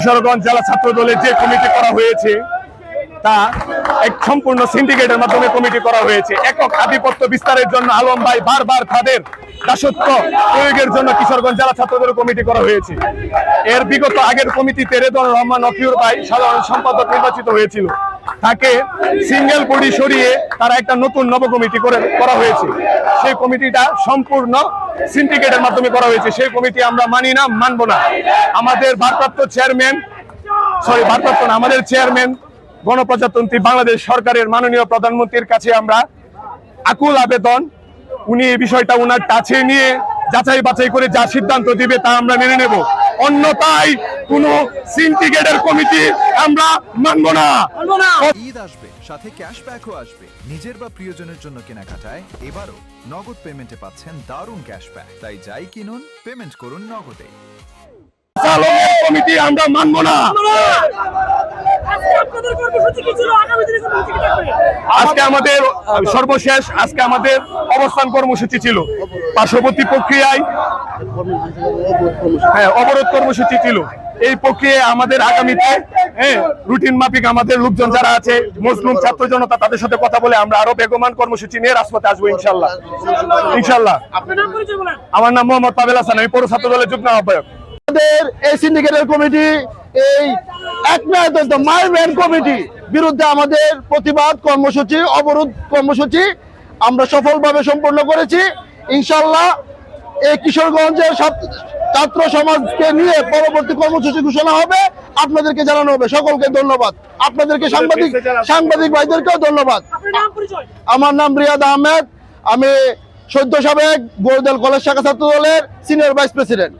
কিশোরগঞ্জ জেলা ছাত্র দলের যে কমিটি করা হয়েছে তা এক সম্পূর্ণ সিন্ডিকেটের মাধ্যমে কমিটি করা হয়েছে। একক আধিপত্য বিস্তারের জন্য আলম ভাই বারবার তাদের দাসত্ব প্রয়োগের জন্য কিশোরগঞ্জ জেলা ছাত্র দলের কমিটি করা হয়েছে। এর বিগত আগের কমিটিতে রেদওয়ানুর রহমান অকিউর ভাই সাধারণ সম্পাদক নির্বাচিত হয়েছিল, তাকে সিঙ্গেল বডি সরিয়ে তারা একটা নতুন নব কমিটি করা হয়েছে। সেই কমিটিটা সম্পূর্ণ সিন্ডিকেটের মাধ্যমে করা হয়েছে। সেই কমিটি আমরা মানি না, মানব না। আমাদের ভারপ্রাপ্ত চেয়ারম্যান গণপ্রজাতন্ত্রী বাংলাদেশ সরকারের মাননীয় প্রধানমন্ত্রীর কাছে আমরা আকুল আবেদন, উনি এই বিষয়টা উনার কাছে নিয়ে যাচাই বাছাই করে যা সিদ্ধান্ত দিবে তা আমরা মেনে নেব। অন্যথায় কোন সিন্ডিকেটের কমিটি আমরা মানব না। ঈদ আসবে, সাথে ক্যাশব্যাকও আসবে। নিজের বা প্রিয়জনের জন্য কেনাকাটায় এবারও নগদ পেমেন্টে পাচ্ছেন দারুণ ক্যাশব্যাক। তাই যাই কিনুন, পেমেন্ট করুন নগদে। কমিটি আমরা মানব না। আজকে আমাদের সর্বশেষ আমাদের অবস্থান কর্মসূচি ছিল, পার্শ্ববর্তী প্রক্রিয়ায় অবরোধ কর্মসূচি ছিল। এই প্রক্রিয়ায় আমাদের আগামীতে রুটিন মাফিক আমাদের লোকজন যারা আছে, মুসলিম ছাত্র জনতা, তাদের সাথে কথা বলে আমরা আরো বেগমান কর্মসূচি নিয়ে রাজপথে আসবো ইনশাল্লাহ। আমার নাম মোহাম্মদ পাবেল হাসান, আমি পৌর ছাত্র দলের যুগ্ম আহ্বায়ক। এই সিন্ডিকেটের কমিটি, এই একনায়কতন্ত্র মাইম্যান কমিটি বিরুদ্ধে আমাদের প্রতিবাদ কর্মসূচি, অবরোধ কর্মসূচি আমরা সফলভাবে সম্পন্ন করেছি। ইনশাল্লাহ এই কিশোরগঞ্জের ছাত্র সমাজকে নিয়ে পরবর্তী কর্মসূচি ঘোষণা হবে, আপনাদেরকে জানানো হবে। সকলকে ধন্যবাদ, আপনাদেরকে সাংবাদিক ভাইদেরকেও ধন্যবাদ। আমার নাম রিয়াদ আহমেদ, আমি সদ্য সাবেক গোলদেল কলেজ শাখা ছাত্র দলের সিনিয়র ভাইস প্রেসিডেন্ট।